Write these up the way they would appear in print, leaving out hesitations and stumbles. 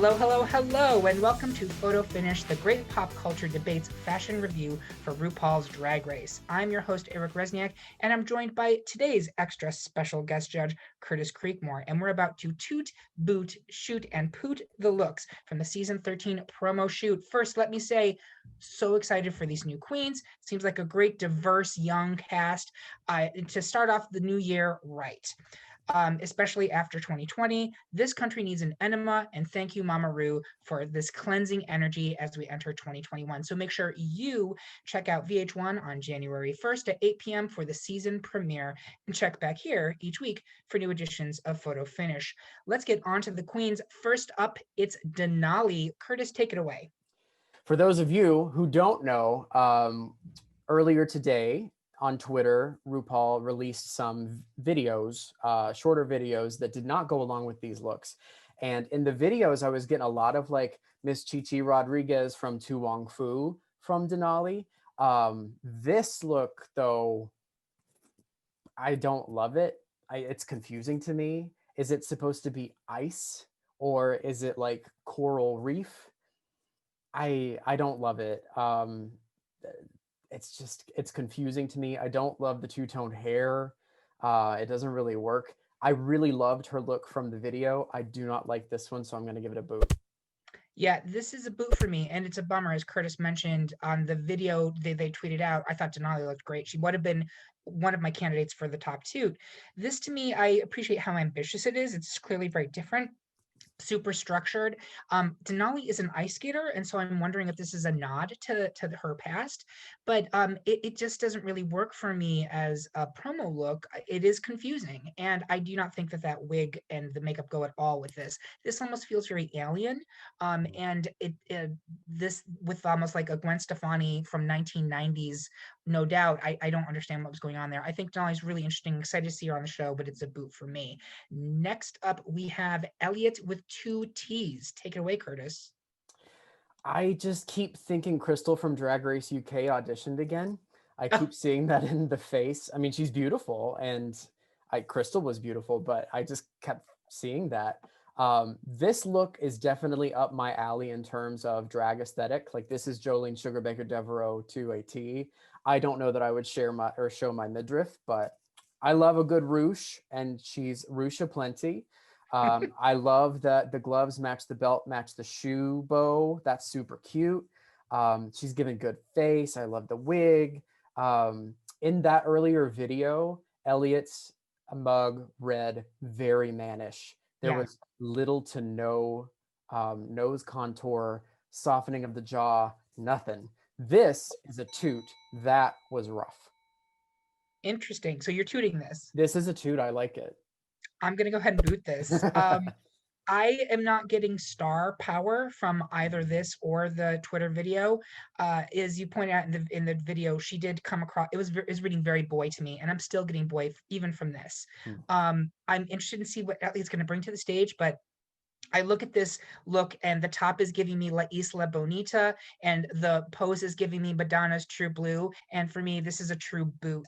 Hello, hello, hello, and welcome to Photo Finish, the great pop culture debates fashion review for RuPaul's Drag Race. I'm your host, Eric Resniak, and I'm joined by today's extra special guest judge, Curtis Creekmore, and we're about to toot, boot, shoot, and poot the looks from the season 13 promo shoot. First, let me say, so excited for these new queens. Seems like a great, diverse, young cast to start off the new year right. Especially after 2020. This country needs an enema, and thank you, Mama Ru, for this cleansing energy as we enter 2021. So make sure you check out VH1 on January 1st at 8 p.m. for the season premiere, and check back here each week for new editions of Photo Finish. Let's get on to the queens. First up, it's Denali. Curtis, take it away. For those of you who don't know, earlier today on Twitter, RuPaul released some videos, shorter videos that did not go along with these looks. And in the videos, I was getting a lot of like Miss Chichi Rodriguez from Tu Wong Fu from Denali. This look, though, I don't love it. It's confusing to me. Is it supposed to be ice or is it like coral reef? I don't love it. It's confusing to me. I don't love the two-tone hair. It doesn't really work. I really loved her look from the video. I do not like this one, so I'm going to give it a boot. Yeah, this is a boot for me, and it's a bummer, as Curtis mentioned on the video they tweeted out. I thought Denali looked great. She would have been one of my candidates for the top two. This, to me, I appreciate how ambitious it is. It's clearly very different, super structured. Denali is an ice skater, and so I'm wondering if this is a nod to her past, but it just doesn't really work for me as a promo look. It is confusing, and I do not think that wig and the makeup go at all with this. This almost feels very alien, and this with almost like a Gwen Stefani from 1990s. No doubt, I don't understand what was going on there. I think Denali's really interesting. Excited to see her on the show, but it's a boot for me. Next up, we have Elliot with two T's. Take it away, Curtis. I just keep thinking Crystal from Drag Race UK auditioned again. I keep seeing that in the face. I mean, she's beautiful, and Crystal was beautiful, but I just kept seeing that. This look is definitely up my alley in terms of drag aesthetic. Like, this is Jolene Sugarbaker Devereaux to a T. I don't know that I would share my or show my midriff, but I love a good ruche, and she's ruche aplenty. I love that the gloves match the belt, match the shoe bow. That's super cute. She's given good face. I love the wig. In that earlier video, Elliot's mug read very mannish. There was little to no nose contour, softening of the jaw, nothing. This is a toot. That was rough. Interesting. So you're tooting this. This is a toot. I like it. I'm going to go ahead and boot this. I am not getting star power from either this or the Twitter video. As you pointed out in the video, she did come across. It was reading very boy to me, and I'm still getting boy even from this. I'm interested to see what Elliot's going to bring to the stage, but I look at this look, and the top is giving me La Isla Bonita, and the pose is giving me Madonna's True Blue. And for me, this is a true boot.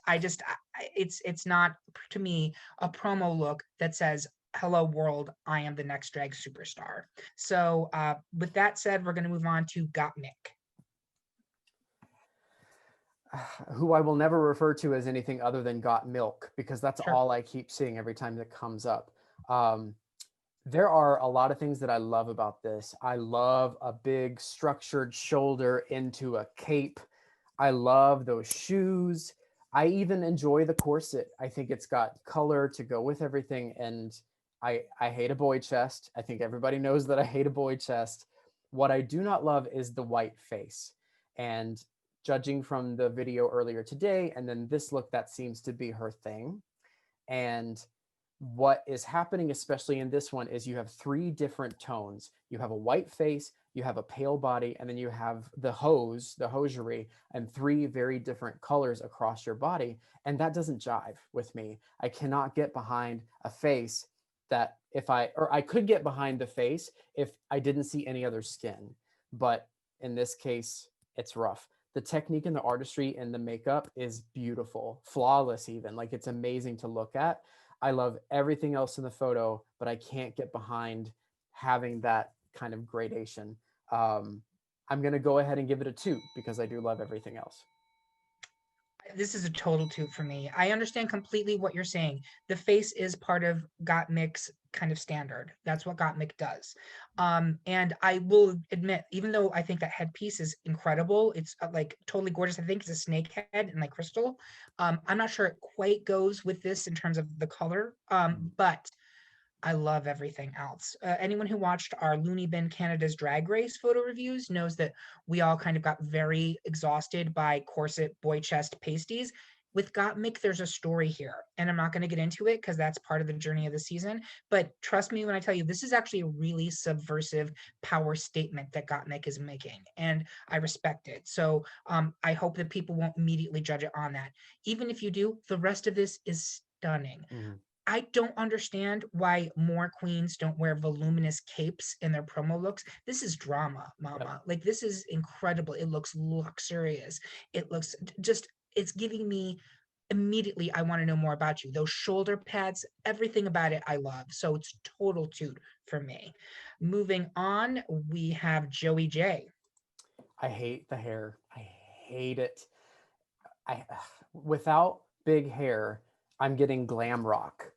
It's not, to me, a promo look that says, "Hello world, I am the next drag superstar." So with that said, we're going to move on to Gottmik. Who I will never refer to as anything other than Got Milk, because that's Sure. all I keep seeing every time that comes up. There are a lot of things that I love about this. I love a big structured shoulder into a cape. I love those shoes. I even enjoy the corset. I think it's got color to go with everything. And I hate a boy chest. I think everybody knows that I hate a boy chest. What I do not love is the white face. And judging from the video earlier today, and then this look, that seems to be her thing. And what is happening, especially in this one, is you have three different tones. You have a white face, you have a pale body, and then you have the hosiery, and three very different colors across your body. And that doesn't jive with me. I cannot get behind a face that I could get behind the face if I didn't see any other skin. But in this case, it's rough. The technique and the artistry and the makeup is beautiful, flawless even. Like, it's amazing to look at. I love everything else in the photo, but I can't get behind having that kind of gradation. Um, I'm going to go ahead and give it a 2 because I do love everything else. This is a total toot for me. I understand completely what you're saying. The face is part of Gottmik's kind of standard. That's what Gottmik does. And I will admit, even though I think that headpiece is incredible, it's like totally gorgeous. I think it's a snake head and like crystal. I'm not sure it quite goes with this in terms of the color, but I love everything else. Anyone who watched our Looney Bin Canada's Drag Race photo reviews knows that we all kind of got very exhausted by corset boy chest pasties. With Gottmik, there's a story here, and I'm not going to get into it because that's part of the journey of the season. But trust me when I tell you, this is actually a really subversive power statement that Gottmik is making, and I respect it. So I hope that people won't immediately judge it on that. Even if you do, the rest of this is stunning. Mhm. I don't understand why more queens don't wear voluminous capes in their promo looks. This is drama, Yep. mama. Like this is incredible. It looks luxurious. It looks just it's giving me immediately I want to know more about you. Those shoulder pads, everything about it I love. So it's total toot for me. Moving on, we have Joey J. I hate the hair. I hate it. I without big hair, I'm getting glam rocker.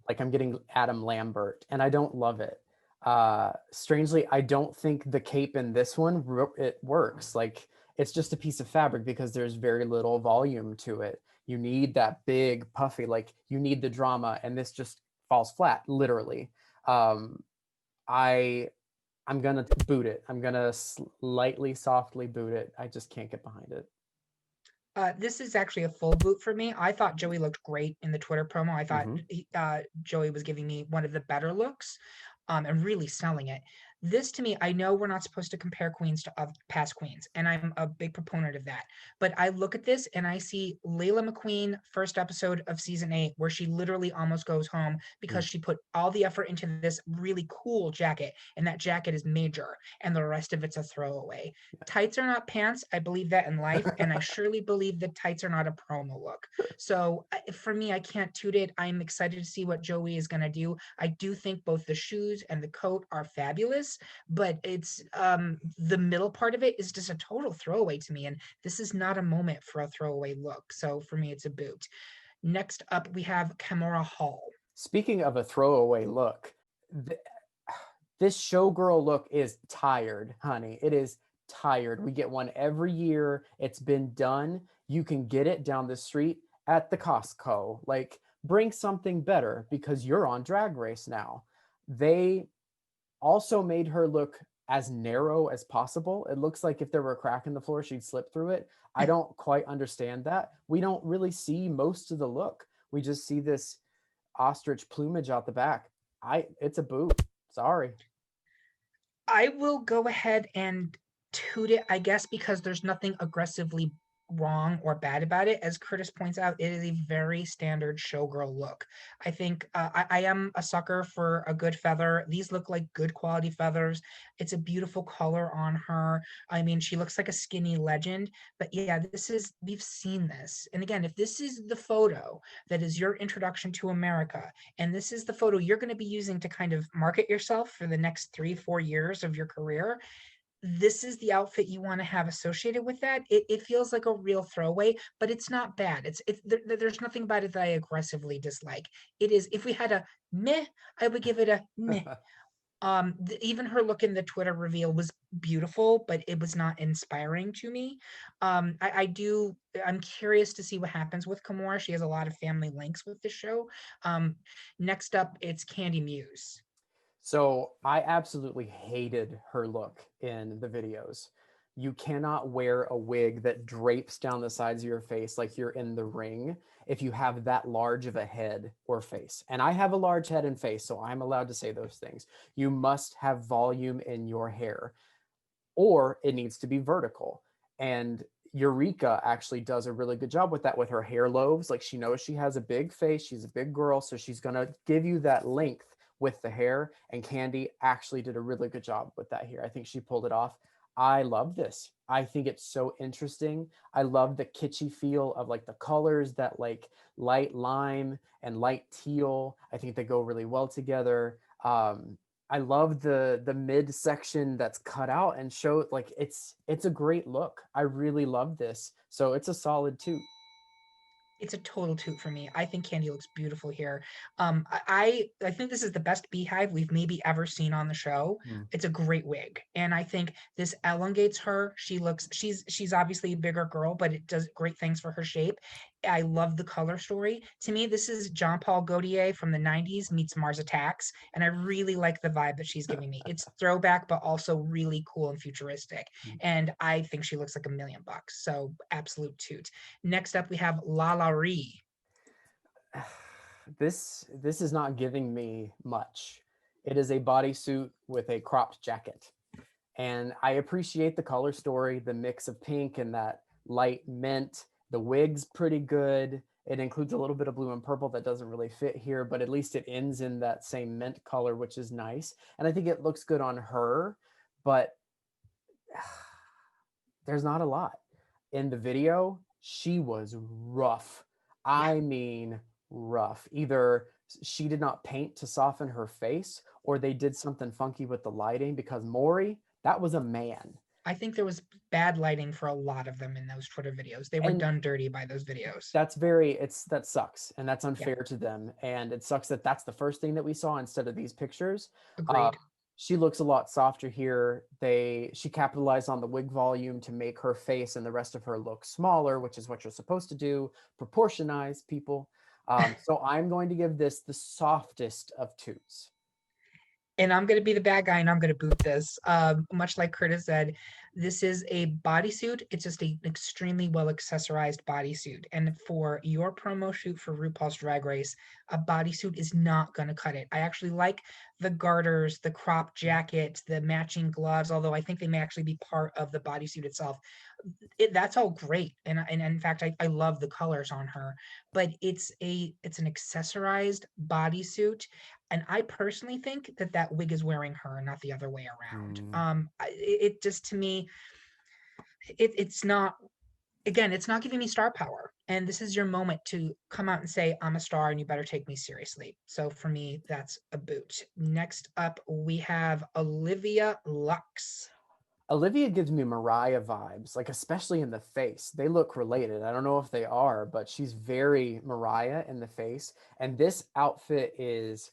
Like I'm getting Adam Lambert, and I don't love it. Strangely, I don't think the cape in this one it works. Like it's just a piece of fabric because there's very little volume to it. You need that big puffy, like you need the drama, and this just falls flat, literally. Um, I I'm gonna boot it. I'm gonna slightly softly boot it. I just can't get behind it. This is actually a full boot for me. I thought Joey looked great in the Twitter promo. I thought Mm-hmm. Joey was giving me one of the better looks, and really selling it. This to me, I know we're not supposed to compare queens to past queens, and I'm a big proponent of that. But I look at this and I see Layla McQueen, first episode of season 8, where she literally almost goes home because she put all the effort into this really cool jacket, and that jacket is major, and the rest of it's a throwaway. Tights are not pants. I believe that in life, and I surely believe that tights are not a promo look. So for me, I can't toot it. I'm excited to see what Joey is going to do. I do think both the shoes and the coat are fabulous, but it's the middle part of it is just a total throwaway to me, and this is not a moment for a throwaway look. So for me, it's a boot. Next up, we have Kimora Hall. Speaking of a throwaway look, th- this showgirl look is tired, honey. It is tired. We get one every year. It's been done. You can get it down the street at the Costco. Like, bring something better because you're on Drag Race now. They also made her look as narrow as possible. It looks like if there were a crack in the floor, she'd slip through it. I don't quite understand that. We don't really see most of the look. We just see this ostrich plumage out the back. It's a boot. Sorry. I will go ahead and toot it, I guess, because there's nothing aggressively wrong or bad about it. As Curtis points out, it is a very standard showgirl look. I think I am a sucker for a good feather. These look like good quality feathers. It's a beautiful color on her. I mean, she looks like a skinny legend. But yeah, we've seen this. And again, if this is the photo that is your introduction to America, and this is the photo you're going to be using to kind of market yourself for the next 3-4 years of your career, this is the outfit you want to have associated with that. It feels like a real throwaway, but it's not bad. There's nothing about it that I aggressively dislike. It is, if we had a meh, I would give it a meh. Even her look in the Twitter reveal was beautiful, but it was not inspiring to me. I'm curious to see what happens with Kimora. She has a lot of family links with the show. um Next up, it's Candy Muse. So I absolutely hated her look in the videos. You cannot wear a wig that drapes down the sides of your face like you're in the ring if you have that large of a head or face. And I have a large head and face, so I'm allowed to say those things. You must have volume in your hair, or it needs to be vertical. And Eureka actually does a really good job with that with her hair lobes. Like she knows she has a big face, she's a big girl, so she's gonna give you that length with the hair. And Candy actually did a really good job with that here. I think she pulled it off. I love this. I think it's so interesting. I love the kitschy feel of like the colors, that like light lime and light teal. I think they go really well together. I love the mid section that's cut out and show like it's a great look. I really love this. So it's a solid toot. It's a total toot for me. I think Candy looks beautiful here. I think this is the best beehive we've maybe ever seen on the show. Mm. It's a great wig, and I think this elongates her. She's obviously a bigger girl, but it does great things for her shape. I love the color story. To me, this is Jean Paul Gaultier from the '90s meets Mars Attacks, and I really like the vibe that she's giving me. It's throwback, but also really cool and futuristic. And I think she looks like $1,000,000. So absolute toot. Next up, we have La La Ree. This is not giving me much. It is a bodysuit with a cropped jacket. And I appreciate the color story, the mix of pink and that light mint. The wig's pretty good. It includes a little bit of blue and purple that doesn't really fit here, but at least it ends in that same mint color, which is nice. And I think it looks good on her, but there's not a lot. In the video, she was rough. Yeah, I mean, rough. Either she did not paint to soften her face, or they did something funky with the lighting because Maury, that was a man. I think there was bad lighting for a lot of them in those Twitter videos. They were And done dirty by those videos. that sucks and that's Yeah, unfair to them, and it sucks that that's the first thing that we saw instead of these pictures. uh, agreed. she looks a lot softer here. She capitalized on the wig volume to make her face and the rest of her look smaller, which is what you're supposed to do, proportionize people. So I'm going to give this the softest of toots. And I'm going to be the bad guy and I'm going to boot this. Much like Curtis said, this is a bodysuit. It's just an extremely well accessorized bodysuit. And for your promo shoot for RuPaul's Drag Race, a bodysuit is not going to cut it. I actually like the garters, the crop jacket, the matching gloves, although I think they may actually be part of the bodysuit itself. That's all great, and in fact, I love the colors on her, but it's an accessorized bodysuit, and I personally think that that wig is wearing her, not the other way around. Mm. It just to me, it's not. Again, it's not giving me star power, and this is your moment to come out and say I'm a star, and you better take me seriously. So for me, that's a boot. Next up, we have Olivia Lux. Olivia gives me Mariah vibes, like especially in the face. They look related. I don't know if they are, but she's very Mariah in the face. And this outfit is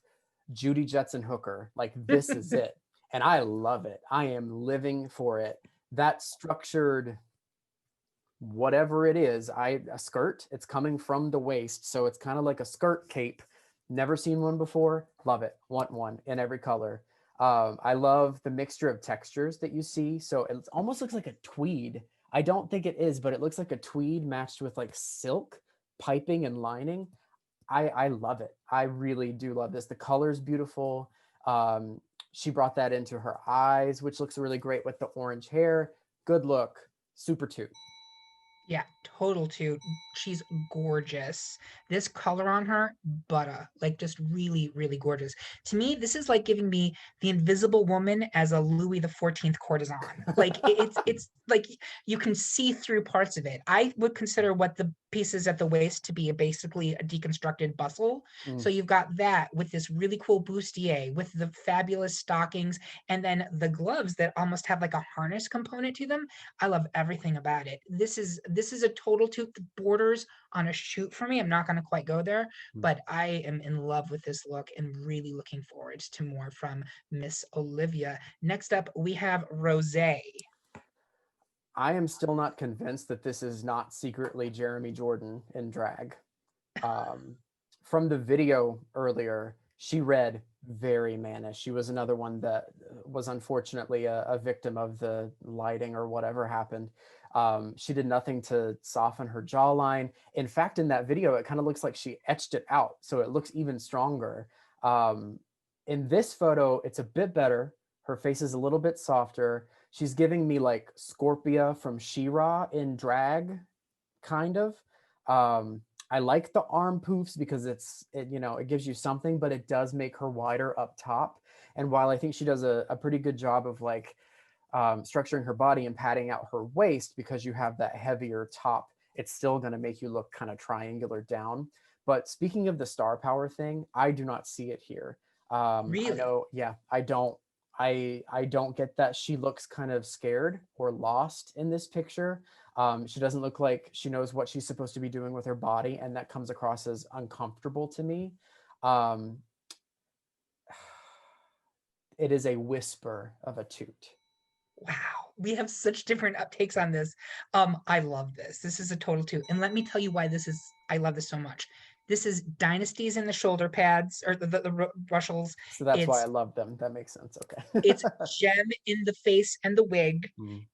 Judy Jetson Hooker. Like this is it. And I love it. I am living for it. That structured whatever it is, a skirt, it's coming from the waist, so it's kind of like a skirt cape. Never seen one before. Love it. Want one in every color. I love the mixture of textures that you see. So it almost looks like a tweed. I don't think it is, but it looks like a tweed matched with like silk piping and lining. I love it. I really do love this. The color's beautiful. She brought that into her eyes, which looks really great with the orange hair. Good look. Super toot. Yeah, total toot. She's gorgeous. This color on her, butter, like just really, really gorgeous. To me, this is like giving me the Invisible Woman as a Louis the 14th courtesan. Like it's like you can see through parts of it. I would consider what the pieces at the waist to be basically a deconstructed bustle. Mm. So you've got that with this really cool bustier, with the fabulous stockings, and then the gloves that almost have like a harness component to them. I love everything about it. This is a total toot. The borders on a shoot for me. I'm not going to quite go there, Mm. but I am in love with this look and really looking forward to more from Miss Olivia. Next up, we have Rose. I am still not convinced that this is not secretly Jeremy Jordan in drag. Um, from the video earlier, she read very mannish. She was another one that was unfortunately a victim of the lighting or whatever happened. She did nothing to soften her jawline. In fact, in that video, it kind of looks like she etched it out, so it looks even stronger. Um, in this photo, it's a bit better. Her face is a little bit softer. She's giving me like Scorpia from She-Ra in drag, kind of. I like the arm poofs because it gives you something, but it does make her wider up top. And while I think she does a pretty good job of like structuring her body and padding out her waist because you have that heavier top, it's still going to make you look kind of triangular down. But speaking of the star power thing, I do not see it here. I Really? know, yeah, I don't get that she looks kind of scared or lost in this picture. She doesn't look like she knows what she's supposed to be doing with her body, and that comes across as uncomfortable to me. Um, it is a whisper of a toot. Wow, we have such different uptakes on this. I love this. This is a total two. And let me tell you why this is, I love this so much. This is dynasties in the shoulder pads or the Russells. So that's why I It's love them. That makes sense. it's Okay. gem in the face and the wig. Mm,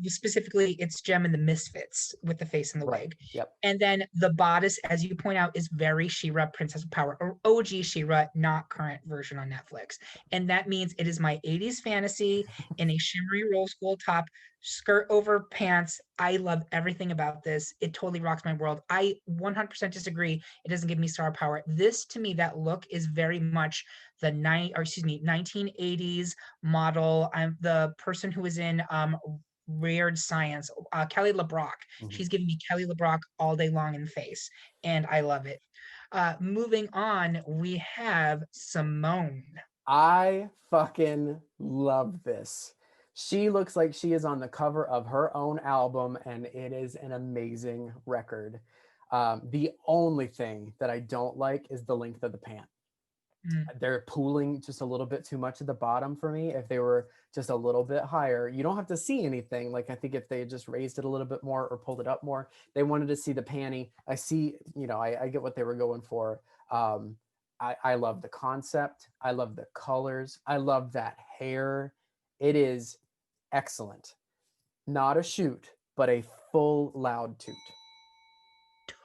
Specifically, it's gem in the misfits with the face and the right. wig. Yep. And then the bodice, as you point out, is very She-Ra, Princess of Power, or OG She-Ra, not current version on Netflix. And that means it is my 80s fantasy in a shimmery rose gold top, skirt over pants. I love everything about this. It totally rocks my world. I 100% disagree. It doesn't give me star power. This, to me, that look is very much the 1980s model. I'm the person who was in Weird Science, Kelly LeBrock. Mhm. She's giving me Kelly LeBrock all day long in the face, and I love it. Moving on, we have Simone. I fucking love this. She looks like she is on the cover of her own album, and it is an amazing record. The only thing that I don't like is the length of the pant. Mm, They're pooling just a little bit too much at the bottom for me. If they were just a little bit higher, you don't have to see anything. Like I think if they just raised it a little bit more or pulled it up more, they wanted to see the panty. I see, I get what they were going for. Um, I love the concept. I love the colors. I love that hair. It is excellent. Not a shoot, but a full loud toot.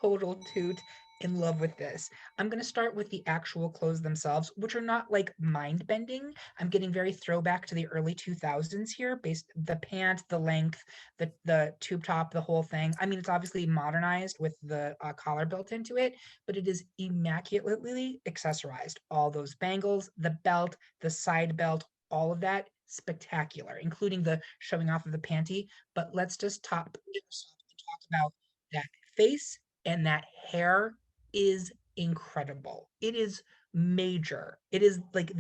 total toot, in love with this. I'm going to start with the actual clothes themselves, which are not like mind bending. I'm getting very throwback to the early 2000s here, based the pant, the length, the tube top, the whole thing. I mean, it's obviously modernized with the collar built into it, but it is immaculately accessorized. All those bangles, the belt, the side belt, all of that spectacular, including the showing off of the panty. But let's just talk about that face, and that hair is incredible. It is major. It is like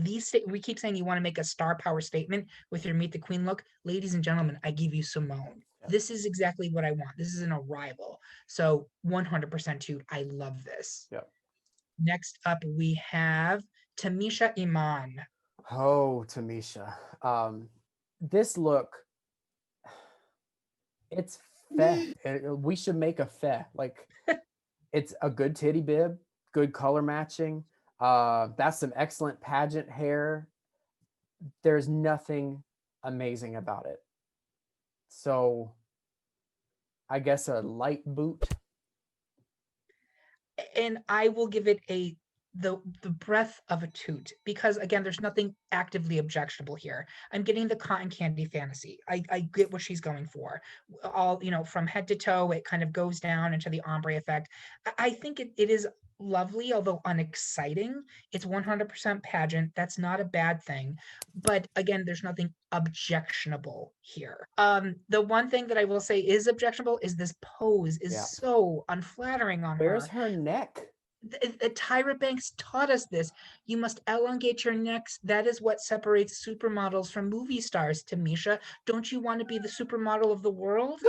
we keep saying you want to make a star power statement with your Meet the Queen look. Ladies and gentlemen, I give you Simone. Yep. This is exactly what I want. This is an arrival. So 100% too. I love this. Yep. Next up, we have Tamisha Iman. Oh, Tamisha. This look, it's feh. We should make a feh. Like it's a good titty bib, good color matching. That's some excellent pageant hair. There's nothing amazing about it. So I guess a light boot. And I will give it the breath of a toot, because again, there's nothing actively objectionable here. I'm getting the cotton candy fantasy. I get what she's going for. All, from head to toe, it kind of goes down into the ombre effect. I think it is lovely, although unexciting. It's 100% pageant. That's not a bad thing. But again, there's nothing objectionable here. The one thing that I will say is objectionable is this pose is Yeah. so unflattering on Where's her. her neck? Tyra Banks taught us this. You must elongate your necks. That is what separates supermodels from movie stars, Tamisha. Don't you want to be the supermodel of the world?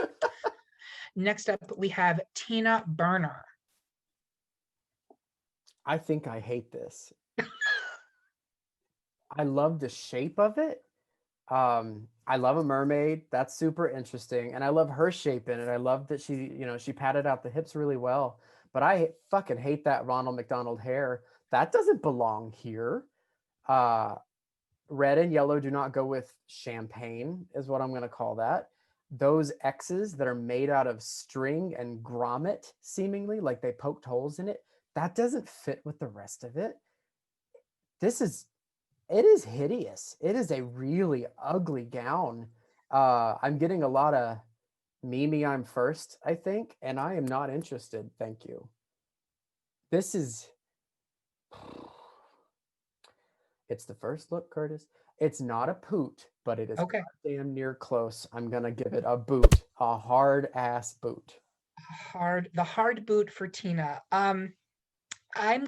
Next up, we have Tina Burner. I think I hate this. I love the shape of it. I love a mermaid. That's super interesting. And I love her shape in it. I love that she padded out the hips really well. But I fucking hate that Ronald McDonald hair. That doesn't belong here. Uh, red and yellow do not go with champagne, is what I'm going to call that. Those X's that are made out of string and grommet, seemingly like they poked holes in it, that doesn't fit with the rest of it. This is it is hideous. It is a really ugly gown. I'm getting a lot of Mimi I'm first, I think, and I am not interested. Thank you. This is it's the first look, Curtis. It's not a poot, but it is Okay. damn near close. I'm gonna give it a boot, a hard ass boot. The hard boot for Tina. I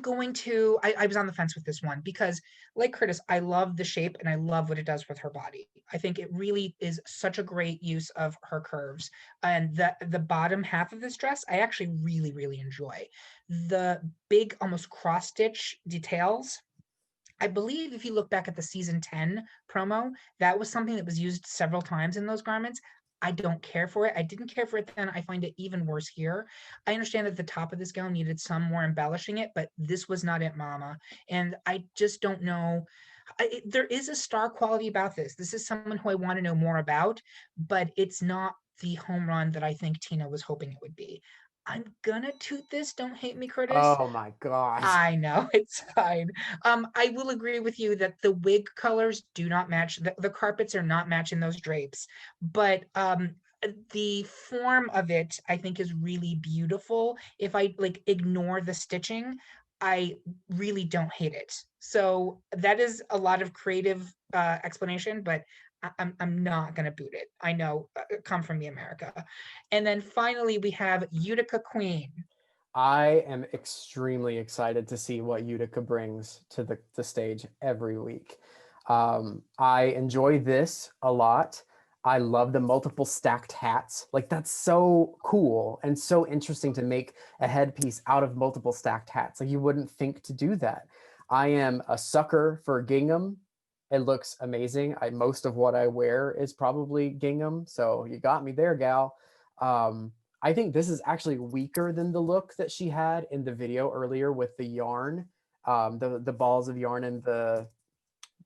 was on the fence with this one because, like Curtis, I love the shape and I love what it does with her body. I think it really is such a great use of her curves. And the bottom half of this dress, I actually really, really enjoy. The big, almost cross stitch details. I believe if you look back at the season 10 promo, that was something that was used several times in those garments. I don't care for it. I didn't care for it then. I find it even worse here. I understand that the top of this gown needed some more embellishing it, but this was not it, mama. And I just don't know. There is a star quality about this. This is someone who I want to know more about, but it's not the home run that I think Tina was hoping it would be. I'm gonna toot this. Don't hate me, Curtis. Oh my God. I know, it's fine. I will agree with you that the wig colors do not match. The carpets are not matching those drapes, but the form of it, I think, is really beautiful. If I like ignore the stitching, I really don't hate it. So that is a lot of creative explanation, but I'm not gonna boot it. I know, come from me, America. And then finally, we have Utica Queen. I am extremely excited to see what Utica brings to the stage every week. I enjoy this a lot. I love the multiple stacked hats. Like, that's so cool and so interesting to make a headpiece out of multiple stacked hats. Like, you wouldn't think to do that. I am a sucker for gingham. It looks amazing. Most of what I wear is probably gingham, so you got me there, gal. I think this is actually weaker than the look that she had in the video earlier with the yarn, the balls of yarn and the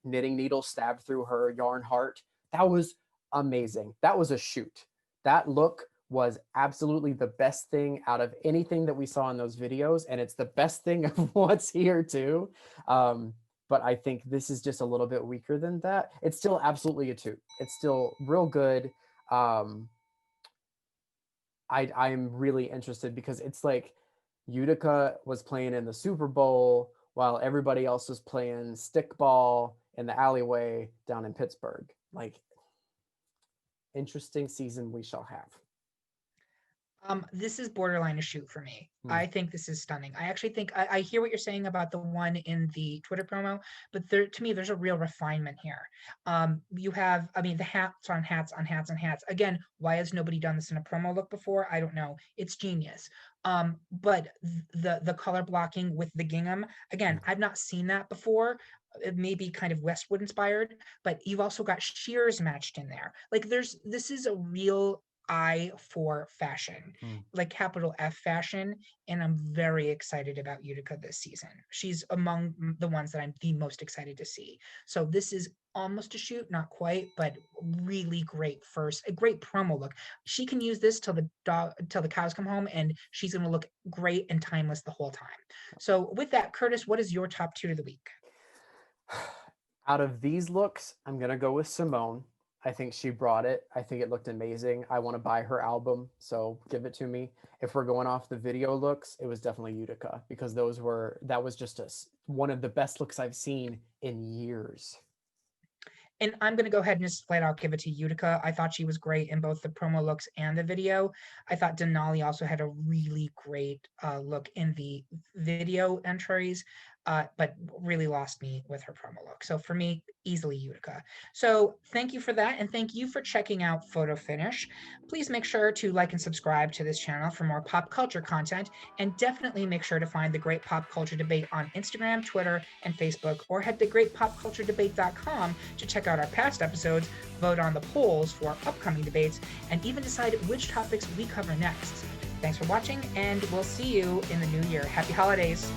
knitting needle stabbed through her yarn heart. That was amazing. That was a shoot. That look was absolutely the best thing out of anything that we saw in those videos, and it's the best thing of what's here too. But I think this is just a little bit weaker than that. It's still absolutely a toot. It's still real good. I'm really interested because it's like Utica was playing in the Super Bowl while everybody else was playing stickball in the alleyway down in Pittsburgh. Like, interesting season we shall have. This is borderline a shoot for me. Hmm. I think this is stunning. I actually think I hear what you're saying about the one in the Twitter promo, but there to me there's a real refinement here. You have, I mean, the hats on hats on hats on hats. Again, why has nobody done this in a promo look before? I don't know. It's genius. But the color blocking with the gingham, again, I've not seen that before. It may be kind of Westwood inspired, but you've also got shears matched in there. Like this is a real eye for fashion, Hmm. like capital F fashion. And I'm very excited about Utica this season. She's among the ones that I'm the most excited to see. So this is almost a shoot, not quite, but really great first, a great promo look. She can use this till the cows come home, and she's going to look great and timeless the whole time. So with that, Curtis, what is your top two of the week? Out of these looks, I'm going to go with Simone. I think she brought it. I think it looked amazing. I want to buy her album, so give it to me. If we're going off the video looks, it was definitely Utica because that was just one of the best looks I've seen in years. And I'm going to go ahead and just flat out give it to Utica. I thought she was great in both the promo looks and the video. I thought Denali also had a really great look in the video entries, but really lost me with her promo look. So for me, easily Utica. So thank you for that. And thank you for checking out Photo Finish. Please make sure to like and subscribe to this channel for more pop culture content. And definitely make sure to find the Great Pop Culture Debate on Instagram, Twitter, and Facebook, or head to greatpopculturedebate.com to check out our past episodes, vote on the polls for upcoming debates, and even decide which topics we cover next. Thanks for watching, and we'll see you in the new year. Happy holidays.